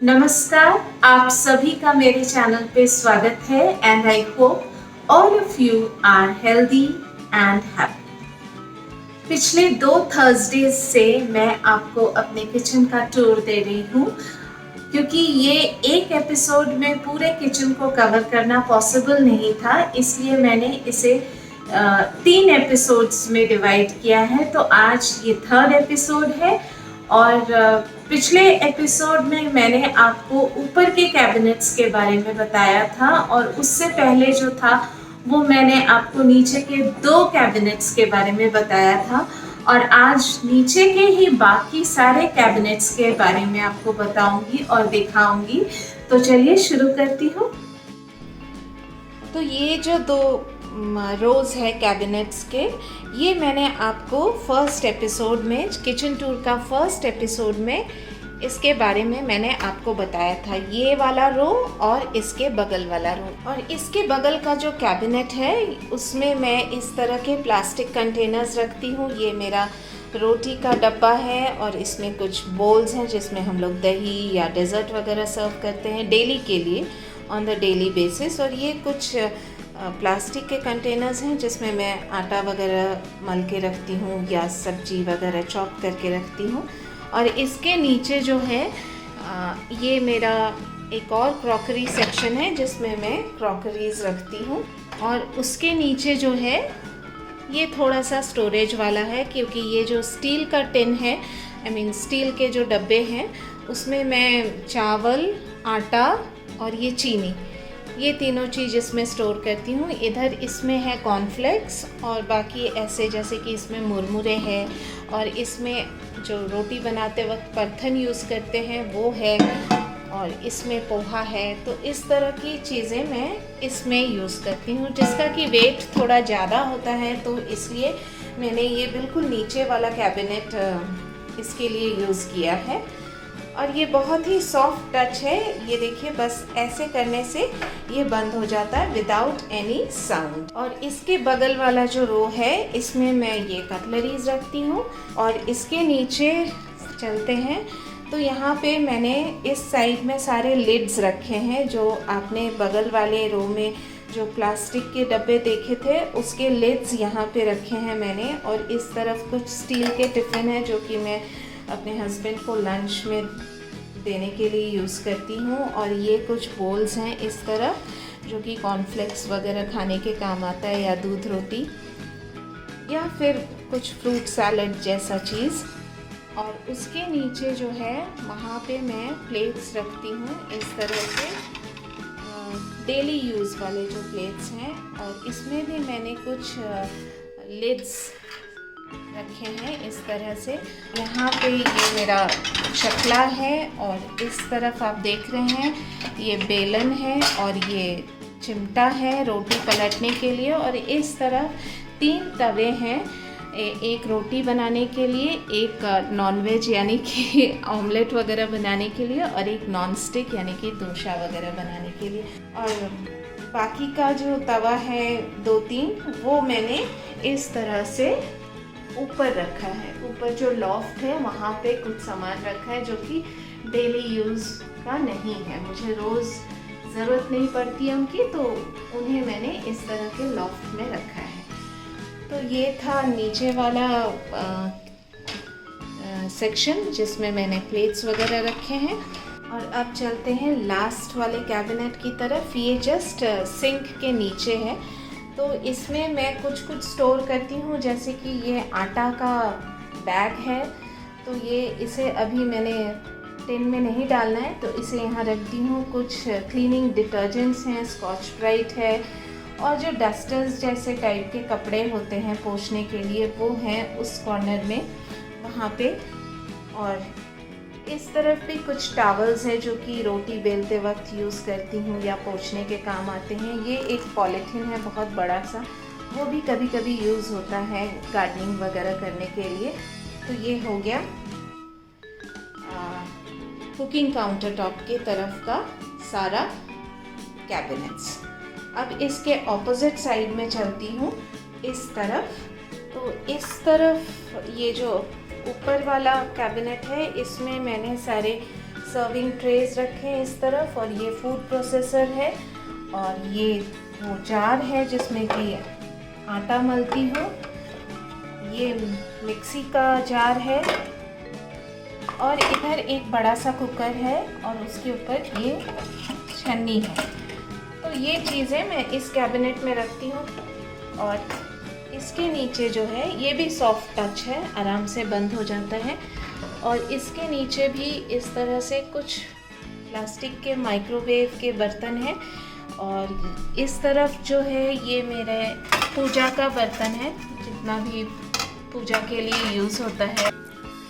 नमस्कार, आप सभी का मेरे चैनल पे स्वागत है and I hope all of you are healthy and happy. पिछले 2 थर्सडेज से मैं आपको अपने किचन का टूर दे रही हूँ क्योंकि ये एक एपिसोड में पूरे किचन को कवर करना पॉसिबल नहीं था, इसलिए मैंने इसे 3 एपिसोड्स में डिवाइड किया है। तो आज ये थर्ड एपिसोड है और पिछले एपिसोड में मैंने आपको ऊपर के कैबिनेट्स के बारे में बताया था और उससे पहले जो था वो मैंने आपको नीचे के 2 कैबिनेट्स के बारे में बताया था और आज नीचे के ही बाकी सारे कैबिनेट्स के बारे में आपको बताऊंगी और दिखाऊंगी। तो चलिए शुरू करती हूँ। तो ये जो 2 रोज़ है कैबिनेट्स के, ये मैंने आपको फर्स्ट एपिसोड में, किचन टूर का फर्स्ट एपिसोड में इसके बारे में मैंने आपको बताया था। ये वाला रो और इसके बगल वाला रो, और इसके बगल का जो कैबिनेट है उसमें मैं इस तरह के प्लास्टिक कंटेनर्स रखती हूँ। ये मेरा रोटी का डब्बा है और इसमें कुछ बोल्स हैं जिसमें हम लोग दही या डेज़र्ट वगैरह सर्व करते हैं डेली के लिए, ऑन द डेली बेसिस। और ये कुछ प्लास्टिक के कंटेनर्स हैं जिसमें मैं आटा वगैरह मल के रखती हूँ या सब्जी वगैरह चॉप करके रखती हूँ। और इसके नीचे जो है ये मेरा एक और क्रॉकरी सेक्शन है जिसमें मैं क्रॉकरीज रखती हूँ। और उसके नीचे जो है ये थोड़ा सा स्टोरेज वाला है, क्योंकि ये जो स्टील का टिन है, स्टील के जो डब्बे हैं उसमें मैं चावल, आटा और ये चीनी, ये तीनों चीज़ इसमें स्टोर करती हूँ। इधर इसमें है कॉर्नफ्लेक्स और बाकी ऐसे जैसे कि इसमें मुरमुरे हैं और इसमें जो रोटी बनाते वक्त परथन यूज़ करते हैं वो है, और इसमें पोहा है। तो इस तरह की चीज़ें मैं इसमें यूज़ करती हूँ, जिसका कि वेट थोड़ा ज़्यादा होता है, तो इसलिए मैंने ये बिल्कुल नीचे वाला कैबिनेट इसके लिए यूज़ किया है। और ये बहुत ही सॉफ्ट टच है, ये देखिए, बस ऐसे करने से ये बंद हो जाता है विदाउट एनी साउंड। और इसके बगल वाला जो रो है इसमें मैं ये कटलरीज रखती हूँ। और इसके नीचे चलते हैं तो यहाँ पे मैंने इस साइड में सारे लिड्स रखे हैं, जो आपने बगल वाले रो में जो प्लास्टिक के डब्बे देखे थे उसके लिड्स यहाँ पे रखे हैं मैंने। और इस तरफ कुछ स्टील के टिफ़िन है जो कि मैं अपने हस्बैंड को लंच में देने के लिए यूज़ करती हूँ। और ये कुछ बोल्स हैं इस तरफ जो कि कॉर्नफ्लेक्स वगैरह खाने के काम आता है, या दूध रोटी, या फिर कुछ फ्रूट सैलड जैसा चीज़। और उसके नीचे जो है वहाँ पे मैं प्लेट्स रखती हूँ इस तरह से, डेली यूज़ वाले जो प्लेट्स हैं। और इसमें भी मैंने कुछ लिड्स रखे हैं इस तरह से। यहाँ पे ये मेरा चकला है और इस तरफ आप देख रहे हैं ये बेलन है और ये चिमटा है रोटी पलटने के लिए। और इस तरफ 3 तवे हैं, एक रोटी बनाने के लिए, एक नॉनवेज यानी कि ऑमलेट वगैरह बनाने के लिए, और एक नॉन स्टिक यानी कि डोसा वगैरह बनाने के लिए। और बाकी का जो तवा है 2-3 वो मैंने इस तरह से ऊपर रखा है। ऊपर जो लॉफ्ट है वहाँ पे कुछ सामान रखा है जो कि डेली यूज़ का नहीं है, मुझे रोज़ ज़रूरत नहीं पड़ती है उनकी, तो उन्हें मैंने इस तरह के लॉफ्ट में रखा है। तो ये था नीचे वाला सेक्शन जिसमें मैंने प्लेट्स वगैरह रखे हैं। और अब चलते हैं लास्ट वाले कैबिनेट की तरफ। ये जस्ट सिंक के नीचे है, तो इसमें मैं कुछ स्टोर करती हूँ, जैसे कि ये आटा का बैग है, तो ये इसे अभी मैंने टिन में नहीं डालना है तो इसे यहाँ रख दी हूँ। कुछ क्लीनिंग डिटर्जेंट्स हैं, स्कॉच ब्राइट है, और जो डस्टर्स जैसे टाइप के कपड़े होते हैं पोंछने के लिए वो हैं उस कॉर्नर में वहाँ पे। और इस तरफ भी कुछ टॉवल्स हैं जो कि रोटी बेलते वक्त यूज़ करती हूँ या पोंछने के काम आते हैं। ये एक पॉलीथीन है बहुत बड़ा सा, वो भी कभी कभी यूज़ होता है गार्डनिंग वगैरह करने के लिए। तो ये हो गया कुकिंग काउंटर टॉप के तरफ का सारा कैबिनेट्स। अब इसके ऑपोजिट साइड में चलती हूँ इस तरफ। तो इस तरफ ये जो ऊपर वाला कैबिनेट है इसमें मैंने सारे सर्विंग ट्रेज रखे हैं इस तरफ, और ये फूड प्रोसेसर है, और ये वो जार है जिसमें कि आटा मलती हूँ, ये मिक्सी का जार है, और इधर एक बड़ा सा कुकर है और उसके ऊपर ये छन्नी है। तो ये चीज़ें मैं इस कैबिनेट में रखती हूँ। और इसके नीचे जो है ये भी सॉफ्ट टच है, आराम से बंद हो जाता है। और इसके नीचे भी इस तरह से कुछ प्लास्टिक के माइक्रोवेव के बर्तन हैं, और इस तरफ जो है ये मेरे पूजा का बर्तन है, जितना भी पूजा के लिए यूज़ होता है,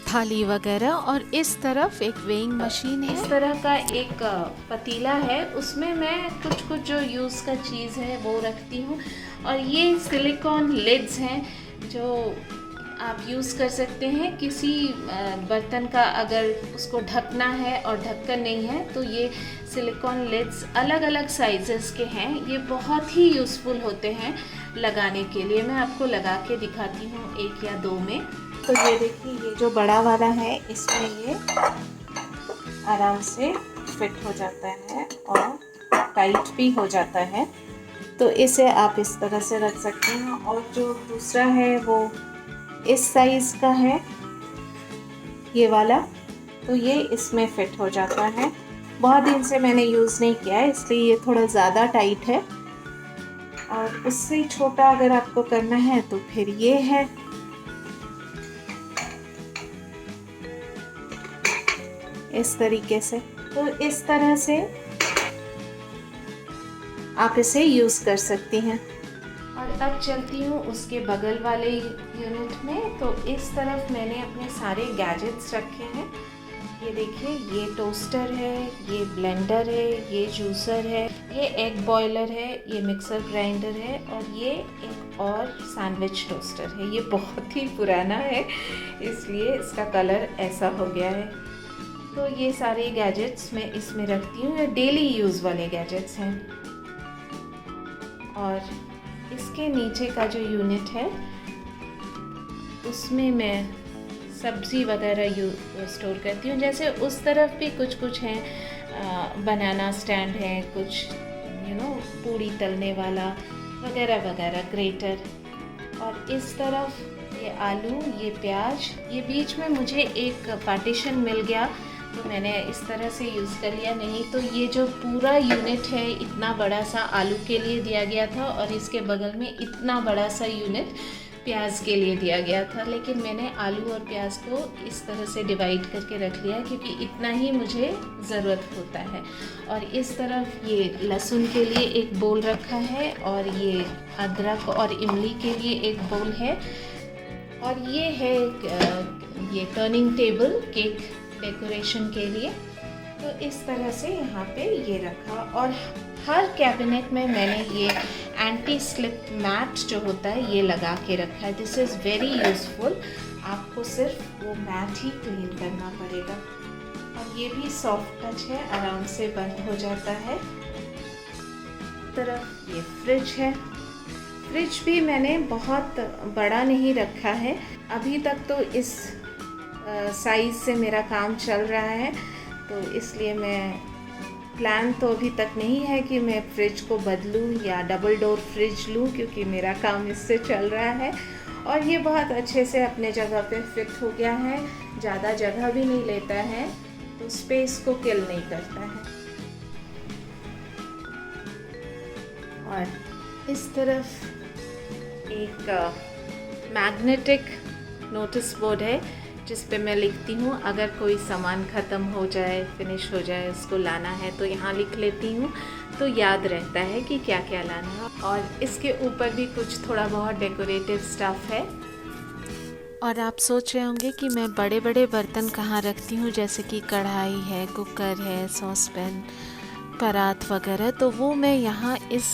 थाली वगैरह। और इस तरफ एक वेइंग मशीन है, इस तरह का एक पतीला है, उसमें मैं कुछ जो यूज़ का चीज़ है वो रखती हूँ। और ये सिलिकॉन लिड्स हैं जो आप यूज़ कर सकते हैं किसी बर्तन का, अगर उसको ढकना है और ढक्कन नहीं है तो ये सिलिकॉन लिड्स अलग अलग साइजेस के हैं। ये बहुत ही यूज़फुल होते हैं लगाने के लिए। मैं आपको लगा के दिखाती हूँ एक या दो में। तो ये देखिए, ये जो बड़ा वाला है इसमें ये आराम से फिट हो जाता है और टाइट भी हो जाता है, तो इसे आप इस तरह से रख सकते हैं। और जो दूसरा है वो इस साइज़ का है, ये वाला, तो ये इसमें फिट हो जाता है। बहुत दिन से मैंने यूज़ नहीं किया है इसलिए ये थोड़ा ज़्यादा टाइट है। और उससे छोटा अगर आपको करना है तो फिर ये है। इस तरीके से, तो इस तरह से आप इसे यूज़ कर सकती हैं। और अब चलती हूँ उसके बगल वाले यूनिट में। तो इस तरफ मैंने अपने सारे गैजेट्स रखे हैं। ये देखिए, ये टोस्टर है, ये ब्लेंडर है, ये जूसर है, ये एग बॉयलर है, ये मिक्सर ग्राइंडर है, और ये एक और सैंडविच टोस्टर है। ये बहुत ही पुराना है इसलिए इसका कलर ऐसा हो गया है। तो ये सारे गैजेट्स मैं इसमें रखती हूँ, ये डेली यूज़ वाले गैजेट्स हैं। और इसके नीचे का जो यूनिट है उसमें मैं सब्ज़ी वगैरह स्टोर करती हूँ। जैसे उस तरफ भी कुछ हैं, बनाना स्टैंड है, कुछ पूड़ी तलने वाला वगैरह वगैरह, ग्रेटर। और इस तरफ ये आलू, ये प्याज, ये बीच में मुझे एक पार्टीशन मिल गया तो मैंने इस तरह से यूज़ कर लिया। नहीं तो ये जो पूरा यूनिट है इतना बड़ा सा आलू के लिए दिया गया था, और इसके बगल में इतना बड़ा सा यूनिट प्याज के लिए दिया गया था। लेकिन मैंने आलू और प्याज को इस तरह से डिवाइड करके रख लिया क्योंकि इतना ही मुझे ज़रूरत होता है। और इस तरफ ये लहसुन के लिए एक बोल रखा है, और ये अदरक और इमली के लिए एक बोल है, और ये है ये टर्निंग टेबल केक डेकोरेशन के लिए। तो इस तरह से यहाँ पे ये रखा। और हर कैबिनेट में मैंने ये एंटी स्लिप मैट जो होता है ये लगा के रखा है। This is very useful. आपको सिर्फ वो मैट ही क्लीन करना पड़ेगा। और ये भी सॉफ्ट टच है, आराम से बंद हो जाता है। तरफ ये फ्रिज है। फ्रिज भी मैंने बहुत बड़ा नहीं रखा है, अभी तक तो इस साइज़ से मेरा काम चल रहा है, तो इसलिए मैं प्लान तो अभी तक नहीं है कि मैं फ्रिज को बदलूं या डबल डोर फ्रिज लूं, क्योंकि मेरा काम इससे चल रहा है। और ये बहुत अच्छे से अपने जगह पे फिट हो गया है, ज़्यादा जगह भी नहीं लेता है, तो स्पेस को किल नहीं करता है। और इस तरफ एक मैग्नेटिक नोटिस बोर्ड है जिस पे मैं लिखती हूँ। अगर कोई सामान ख़त्म हो जाए, फिनिश हो जाए, उसको लाना है तो यहाँ लिख लेती हूँ, तो याद रहता है कि क्या क्या लाना है। और इसके ऊपर भी कुछ थोड़ा बहुत डेकोरेटिव स्टफ़ है। और आप सोच रहे होंगे कि मैं बड़े बड़े बर्तन कहाँ रखती हूँ, जैसे कि कढ़ाई है, कुकर है, सॉस पैन, परात वगैरह। तो वो मैं यहाँ इस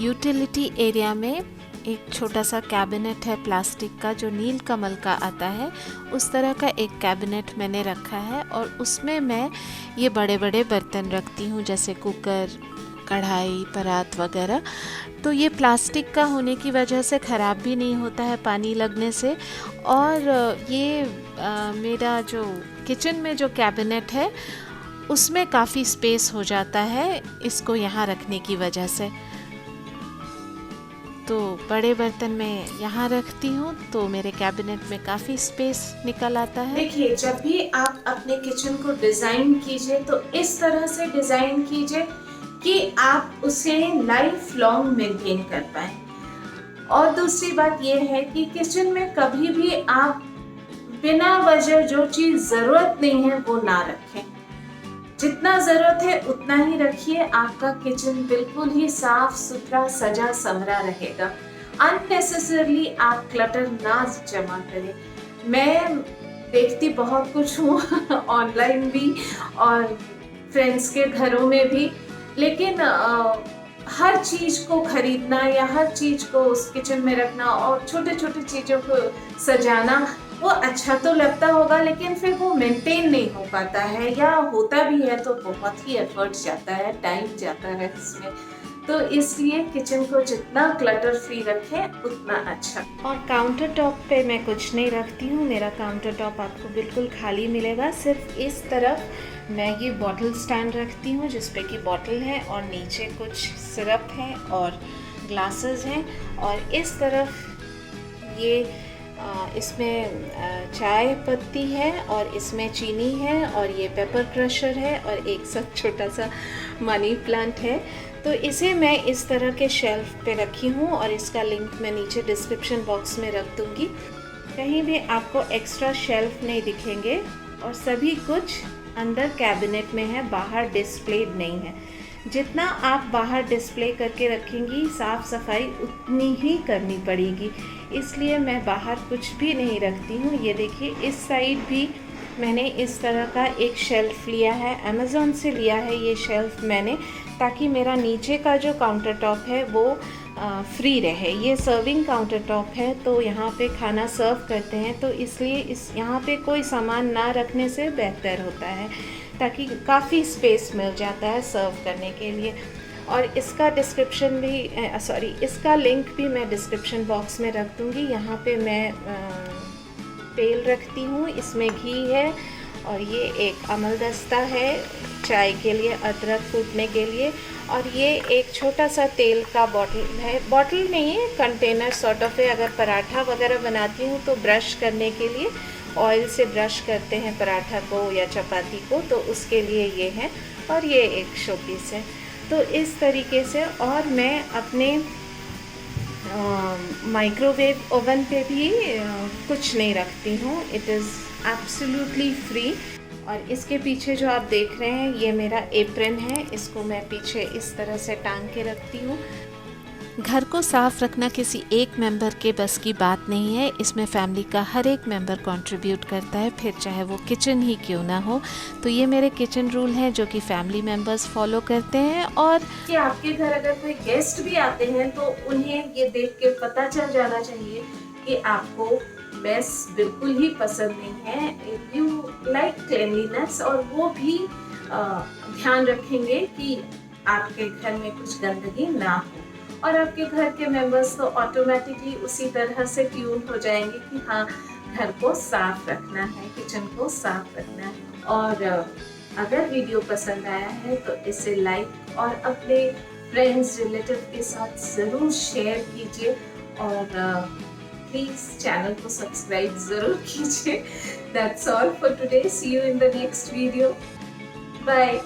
यूटिलिटी एरिया में एक छोटा सा कैबिनेट है प्लास्टिक का, जो नील कमल का आता है, उस तरह का एक कैबिनेट मैंने रखा है। और उसमें मैं ये बड़े बड़े बर्तन रखती हूँ, जैसे कुकर, कढ़ाई, परात वगैरह। तो ये प्लास्टिक का होने की वजह से ख़राब भी नहीं होता है पानी लगने से। और ये मेरा जो किचन में जो कैबिनेट है उसमें काफ़ी स्पेस हो जाता है इसको यहाँ रखने की वजह से। तो बड़े बर्तन में यहाँ रखती हूँ तो मेरे कैबिनेट में काफ़ी स्पेस निकल आता है। देखिए, जब भी आप अपने किचन को डिज़ाइन कीजिए तो इस तरह से डिज़ाइन कीजिए कि आप उसे लाइफ लॉन्ग मेंटेन कर पाएँ। और दूसरी बात यह है कि किचन में कभी भी आप बिना वजह जो चीज़ ज़रूरत नहीं है वो ना रखें। जितना ज़रूरत है उतना ही रखिए, आपका किचन बिल्कुल ही साफ सुथरा सजा संवरा रहेगा। अननेसेसरली आप क्लटर ना जमा करें। मैं देखती बहुत कुछ हूँ ऑनलाइन भी और फ्रेंड्स के घरों में भी, लेकिन हर चीज़ को खरीदना या हर चीज़ को उस किचन में रखना और छोटे छोटे चीज़ों को सजाना, वो अच्छा तो लगता होगा लेकिन फिर वो मेंटेन नहीं हो पाता है, या होता भी है तो बहुत ही एफर्ट जाता है, टाइम जाता है इसमें। तो इसलिए किचन को जितना क्लटर फ्री रखें उतना अच्छा। और काउंटर टॉप पे मैं कुछ नहीं रखती हूँ। मेरा काउंटर टॉप आपको बिल्कुल खाली मिलेगा। सिर्फ इस तरफ मैं ये बॉटल स्टैंड रखती हूँ जिसपे कि बॉटल है और नीचे कुछ सिरप है और ग्लासेस हैं, और इस तरफ ये इसमें चाय पत्ती है और इसमें चीनी है और ये पेपर क्रशर है और एक सब छोटा सा मनी प्लांट है। तो इसे मैं इस तरह के शेल्फ पे रखी हूँ और इसका लिंक मैं नीचे डिस्क्रिप्शन बॉक्स में रख दूँगी। कहीं भी आपको एक्स्ट्रा शेल्फ नहीं दिखेंगे और सभी कुछ अंदर कैबिनेट में है, बाहर डिस्प्लेड नहीं है। जितना आप बाहर डिस्प्ले करके रखेंगी साफ़ सफाई उतनी ही करनी पड़ेगी, इसलिए मैं बाहर कुछ भी नहीं रखती हूँ। ये देखिए, इस साइड भी मैंने इस तरह का एक शेल्फ़ लिया है, अमेज़ॉन से लिया है ये शेल्फ़ मैंने, ताकि मेरा नीचे का जो काउंटर टॉप है वो फ्री रहे। ये सर्विंग काउंटर टॉप है तो यहाँ पे खाना सर्व करते हैं, तो इसलिए इस यहाँ पे कोई सामान ना रखने से बेहतर होता है, ताकि काफ़ी स्पेस मिल जाता है सर्व करने के लिए। और इसका डिस्क्रिप्शन भी इसका लिंक भी मैं डिस्क्रिप्शन बॉक्स में रख दूँगी। यहाँ पे मैं तेल रखती हूँ, इसमें घी है और ये एक अमल दस्ता है चाय के लिए, अदरक कूटने के लिए, और ये एक छोटा सा तेल का बॉटल है, बॉटल नहीं है, कंटेनर सॉर्ट ऑफ है। अगर पराठा वगैरह बनाती हूँ तो ब्रश करने के लिए ऑयल से ब्रश करते हैं पराठा को या चपाती को, तो उसके लिए ये है। और ये एक शोपीस है। तो इस तरीके से, और मैं अपने माइक्रोवेव ओवन पे भी कुछ नहीं रखती हूँ। It is absolutely free. और इसके पीछे जो आप देख रहे हैं ये मेरा एप्रन है, इसको मैं पीछे इस तरह से टांग के रखती हूँ। घर को साफ रखना किसी एक मेंबर के बस की बात नहीं है, इसमें फैमिली का हर एक मेंबर कंट्रीब्यूट करता है, फिर चाहे वो किचन ही क्यों ना हो। तो ये मेरे किचन रूल हैं जो कि फैमिली मेंबर्स फॉलो करते हैं। और कि आपके घर अगर कोई गेस्ट भी आते हैं तो उन्हें ये देख के पता चल जाना चाहिए कि आपको मेस बिल्कुल ही पसंद नहीं है, यू लाइक क्लीनलीनेस, और वो भी ध्यान रखेंगे कि आपके घर में कुछ गंदगी ना हो। और आपके घर के मेंबर्स तो ऑटोमेटिकली उसी तरह से ट्यून हो जाएंगे कि हाँ, घर को साफ रखना है, किचन को साफ रखना है। और अगर वीडियो पसंद आया है तो इसे लाइक और अपने फ्रेंड्स रिलेटिव के साथ ज़रूर शेयर कीजिए, और प्लीज़ चैनल को सब्सक्राइब ज़रूर कीजिए। That's all for today, see you in the next video, bye.